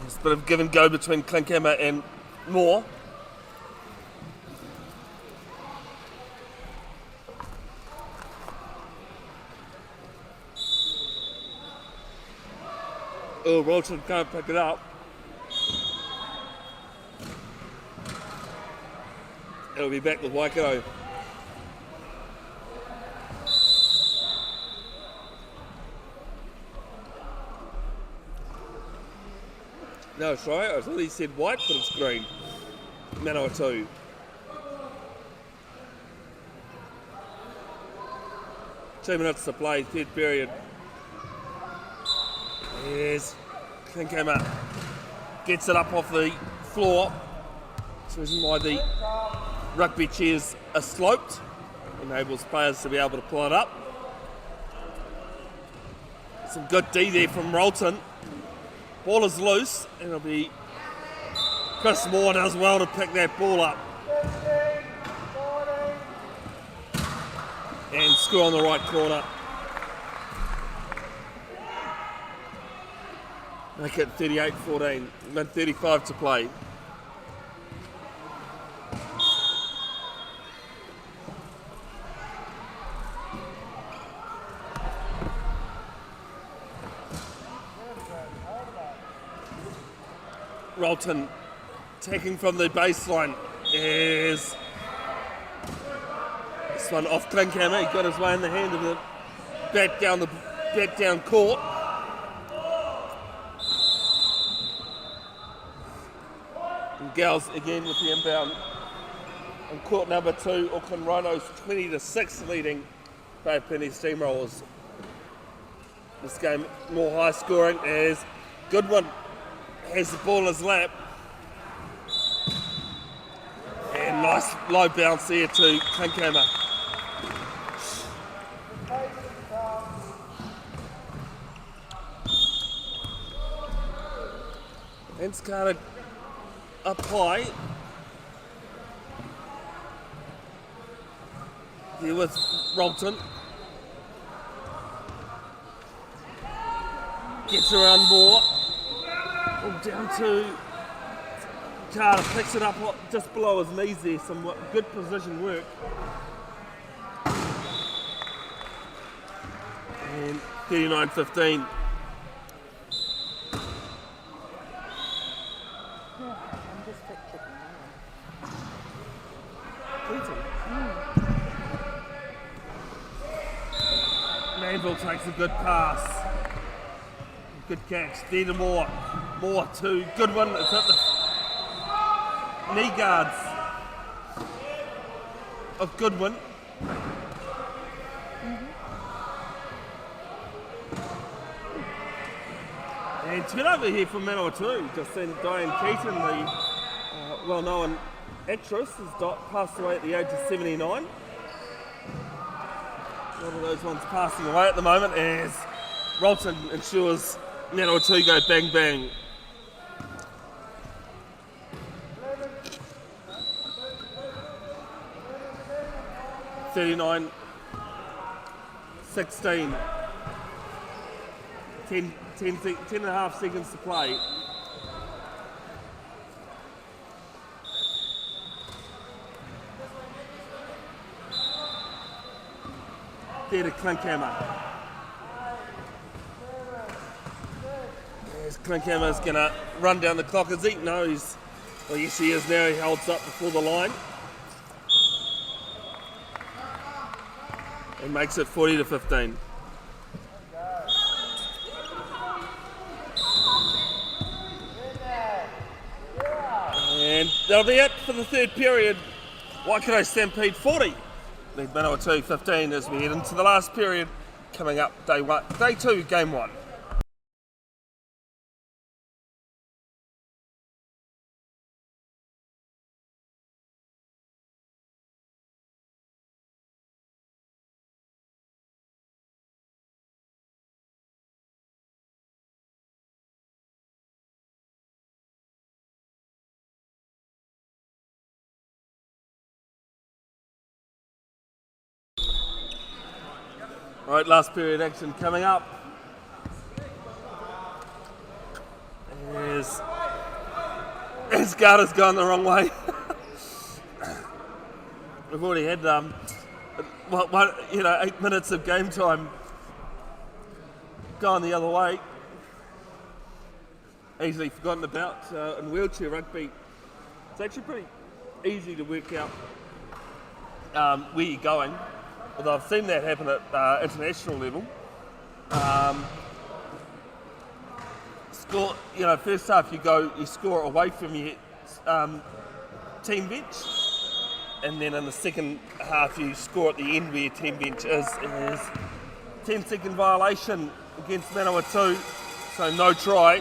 There's a bit of give and go between Klinkhammer and Moore. Oh, Rolton can't pick it up. It'll be back with Waikato. No, sorry, I thought he said white, but it's green. Manawatu. Two minutes to play, third period. Yes, Klinkhammer gets it up off the floor. That's the reason why the rugby chairs are sloped. Enables players to be able to pull it up. Some good D there from Rolton. Ball is loose, and it'll be Chris Moore does well to pick that ball up. And score on the right corner. Make it 38-14, mid 35 to play. Rolton taking from the baseline is This one off Klinkhammer, he got his way in the hand of the bat down court. And Gals again with the inbound. On court number 2, Auckland Rhinos 20-6 leading Bay of Plenty Steamrollers. This game more high scoring as Goodwin has the ball in his lap. And nice low bounce there to Klinkhammer. And started up high. Here with Rolton. Gets around more. Oh, down to Carter, picks it up just below his knees there. Some good position work. And 39-15. I'm just picturing Manville takes a good pass. Good catch. There to Moore. Moore to Goodwin. It's at the knee guards of Goodwin. And turnover here from Manawatu. Just seen Diane Keaton, the well-known actress, has passed away at the age of 79. One of those ones passing away at the moment as Rolton ensures Manawatu go bang bang. $39-16. 10 and a half seconds to play. There to Klinkhammer. As Klinkhammer's going to run down the clock. Is he? No, well, yes, he is now. He holds up before the line. And makes it 40-15. And that'll be it for the third period. Waikato Stampede 40. Lead Manawatu 15 as we head into the last period. Coming up day 2, game 1. Right, last period action coming up. As Garter's gone the wrong way. We've already had 8 minutes of game time gone the other way. Easily forgotten about in wheelchair rugby. It's actually pretty easy to work out where you're going. Although I've seen that happen at international level. First half you score away from your team bench, and then in the second half you score at the end where your team bench is. 10-second violation against Manawatu, so no try.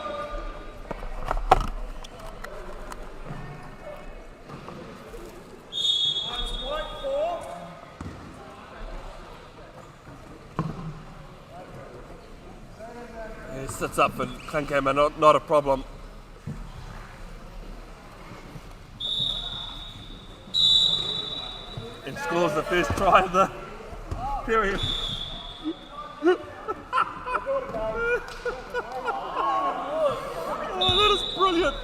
Sits up for Klinkhammer, not a problem. And scores the first try of the period. Oh, that is brilliant.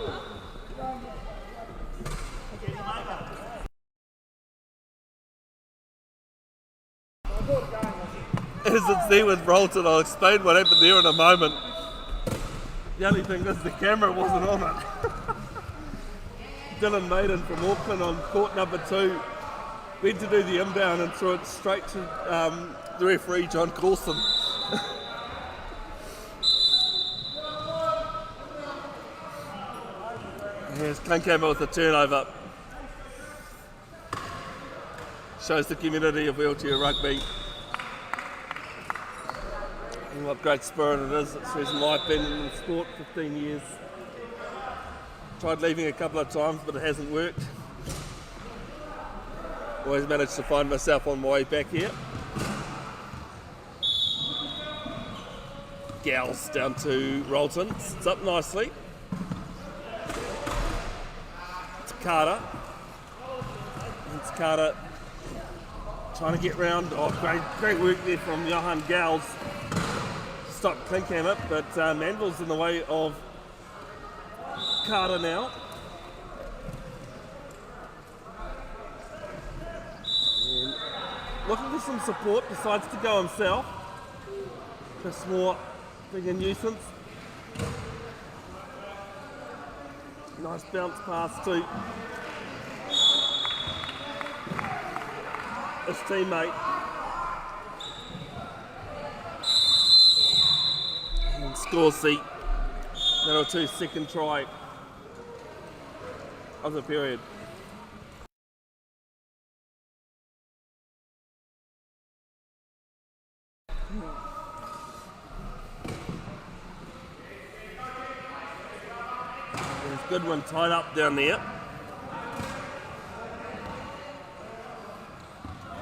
As it's there with Rolton, I'll explain what happened there in a moment. The only thing is the camera wasn't on it. Dylan Maiden from Auckland on court number 2 went to do the inbound and threw it straight to the referee, John Coulson. Here's Klinkhammer with the turnover. Shows the community of wheelchair rugby and what great spirit it is. It's the reason why I've been in the sport 15 years. Tried leaving a couple of times, but it hasn't worked. Always managed to find myself on my way back here. Gals down to Rolton. It's up nicely. It's Carter. It's Carter trying to get round. Oh, great work there from Johan Gals. Stop Klinkhammer, but Manville's in the way of Carter now. And looking for some support, decides to go himself. Chris Moore being a nuisance. Nice bounce pass to his teammate. And scores the Manawatu second try of the period. There's Goodwin tied up down there.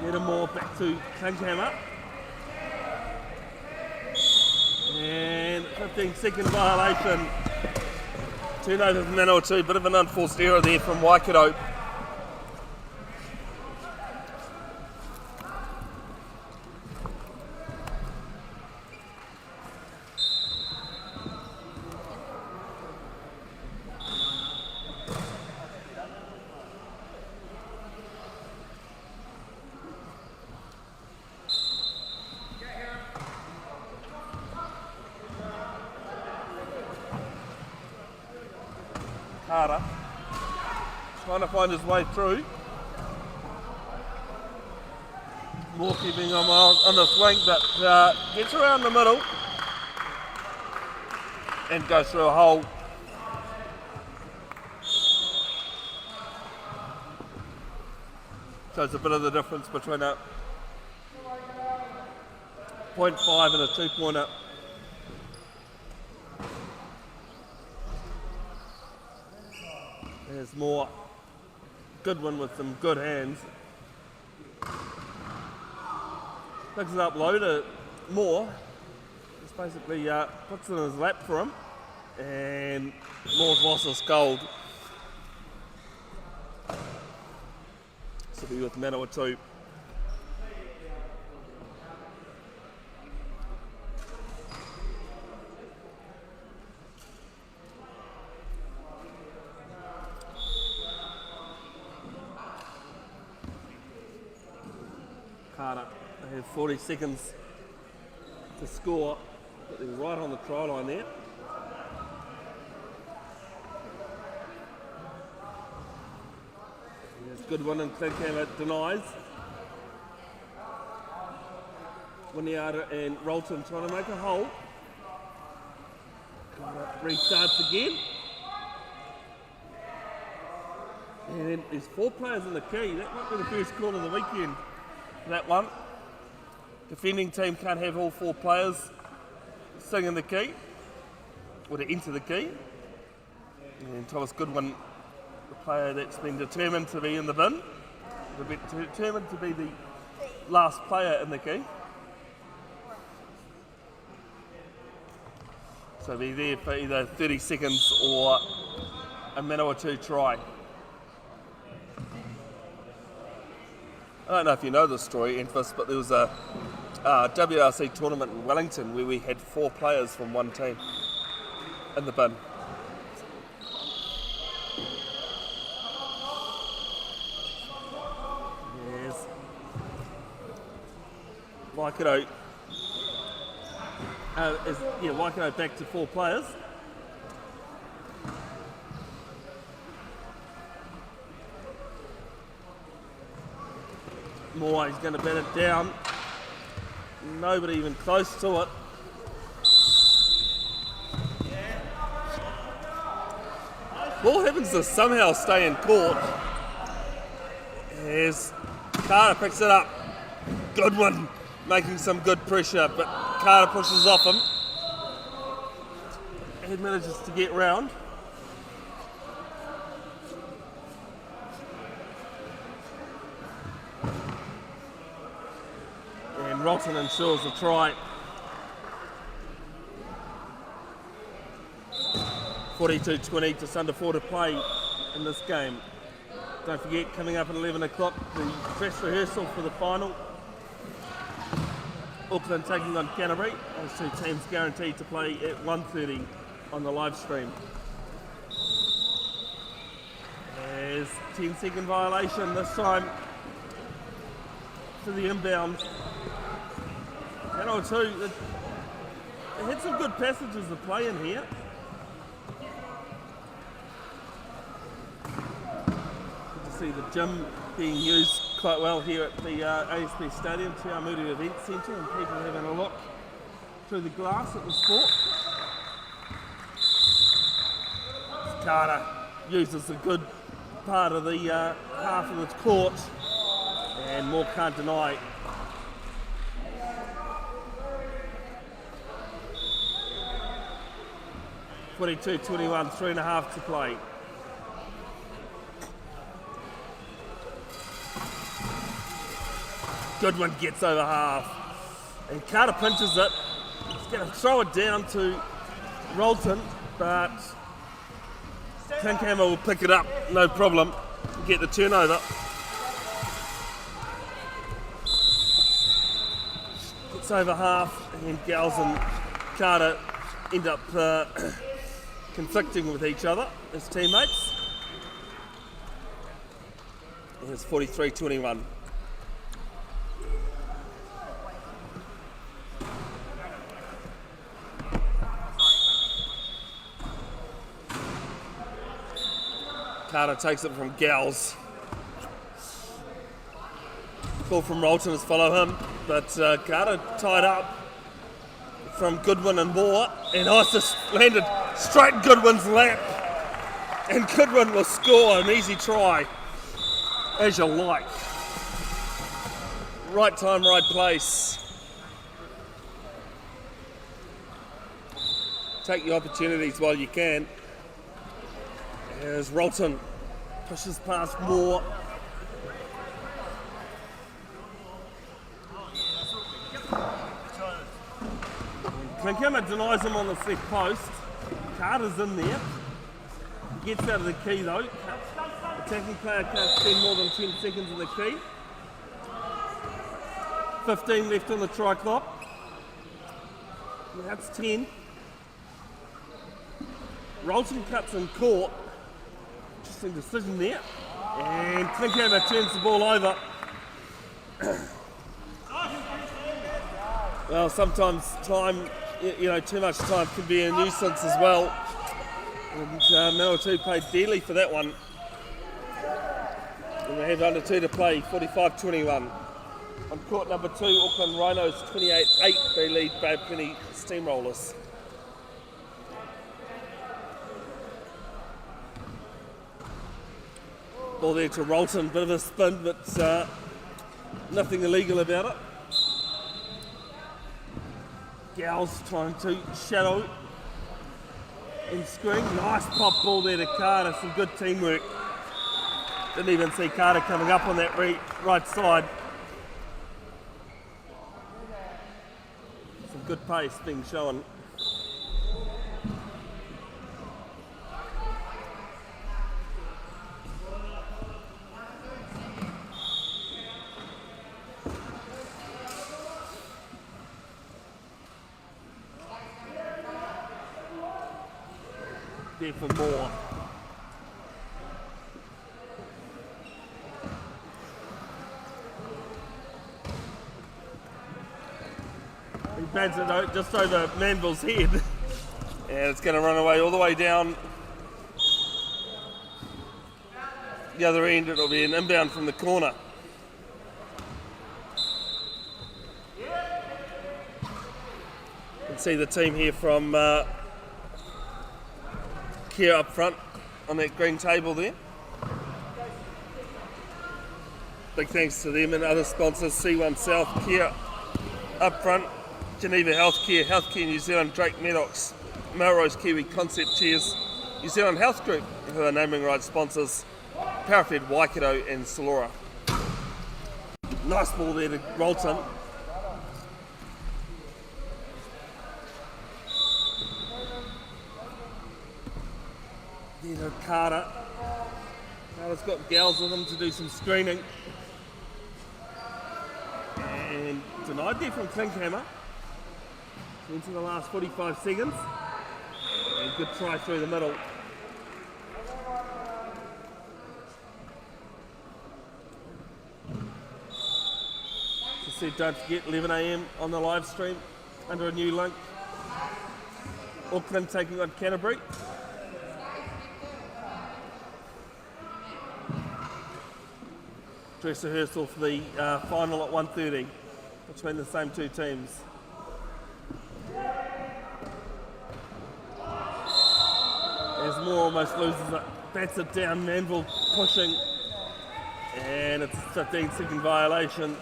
More back to Klinkhammer. And 15-second violation. Turnover for Manawatu, bit of an unforced error there from Waikato. Carter trying to find his way through. More keeping him on the flank, but gets around the middle and goes through a hole. Shows a bit of the difference between a 0.5 and a 2-pointer. There's more Goodwin with some good hands. Picks it up low to Moore. Just basically puts it in his lap for him. And Moore's lost his gold. So be with Manawatu. Carter, they have 40 seconds to score, but they're right on the try line there. There's Goodwin and Klinkhammer denies. Winiata and Rolton trying to make a hole. Carter restarts again. And then there's 4 players in the key. That might be the first call of the weekend. That one. Defending team can't have all 4 players sitting in the key or to enter the key. And Thomas Goodwin, the player that's been determined to be in the bin, determined to be the last player in the key. So be there for either 30 seconds or a Manawatu try. I don't know if you know this story, Enfys, but there was a WRC tournament in Wellington where we had 4 players from one team in the bin. Yes. Waikato. Waikato back to 4 players. Moore, he's going to bat it down. Nobody even close to it. Ball happens to somehow stay in court. As Carter picks it up. Goodwin making some good pressure, but Carter pushes off him. He manages to get round. And Rolton ensures a try. 42-20, just under 4 to play in this game. Don't forget, coming up at 11 o'clock, the dress rehearsal for the final. Auckland taking on Canterbury. Those two teams guaranteed to play at 1:30 on the live stream. There's 10-second violation this time to the inbound. Manawatu, they had some good passages of play in here. See the gym being used quite well here at the ASP Stadium, Awamutu Event Centre, and people having a look through the glass at the sport. Carter uses a good part of the half of the court, and Moore can't deny. (22-21), 3.5 to play. Goodwin gets over half, and Carter pinches it. He's going to throw it down to Rolton, but Klinkhammer will pick it up, no problem, get the turnover. Gets over half, and Gals and Carter end up conflicting with each other as teammates. And it's 43-21. Carter takes it from Gals. Call from Rolton has follow him, but Carter tied up from Goodwin and Moore, and I just landed straight in Goodwin's lap, and Goodwin will score an easy try, as you like. Right time, right place. Take your opportunities while you can. As Rolton pushes past Moore. Klinkhammer denies him on the left post. Carter's in there. He gets out of the key though. Attacking player can't spend more than 10 seconds in the key. 15 left on the try clock. That's 10. Rolton cuts in court. Interesting decision there. And Klinkhammer turns the ball over. Well, sometimes time, too much time can be a nuisance as well. And Manawatu paid dearly for that one. And they have under 2 to play, 45-21. On court number 2, Auckland Rhinos 28-8. They lead Bay Penny Steamrollers. Ball there to Rolton, bit of a spin, but nothing illegal about it. Gals trying to shadow and screen. Nice pop ball there to Carter, some good teamwork. Didn't even see Carter coming up on that right side. Some good pace being shown. There for Moore. He bats it just over Manville's head. And it's going to run away all the way down the other end. It'll be an inbound from the corner. can see the team here from Kia up front on that green table there. Big thanks to them and other sponsors, C1 South, Kia up front, Geneva Healthcare New Zealand, Drake Maddox, Melrose Kiwi Concept Chairs, New Zealand Health Group, who are naming rights sponsors, Powerfed, Waikato and Solora. Nice ball there to Rolton. There to Carter. Carter's got gals with him to do some screening. And denied there from Klinkhammer. Into the last 45 seconds. And good try through the middle. As I said, don't forget 11 AM on the live stream under a new link. Auckland taking on Canterbury. Dress rehearsal for the final at 1:30 between the same two teams. As Moore almost loses it, bats it down, Manville pushing, and it's a 15-second violation.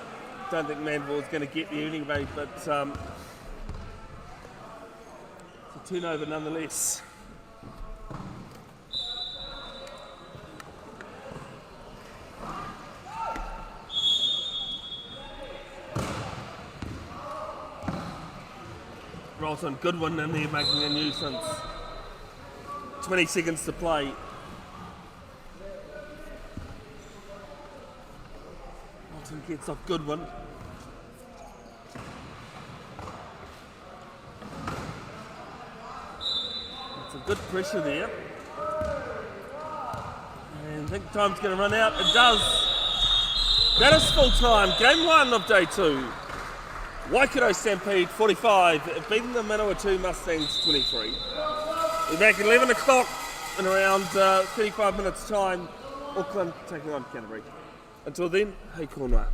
Don't think Manville is going to get there anyway, but it's a turnover nonetheless. Rolton, good one in there, making a nuisance. 20 seconds to play. Rolton gets off Goodwin. It's a good pressure there. And I think time's going to run out. It does. That is full time. Game 1 of day 2. Waikato Stampede 45, beating the Manawatu Mustangs 23. We're back at 11 o'clock in around 35 minutes time. Auckland taking on Canterbury. Until then, hei konua.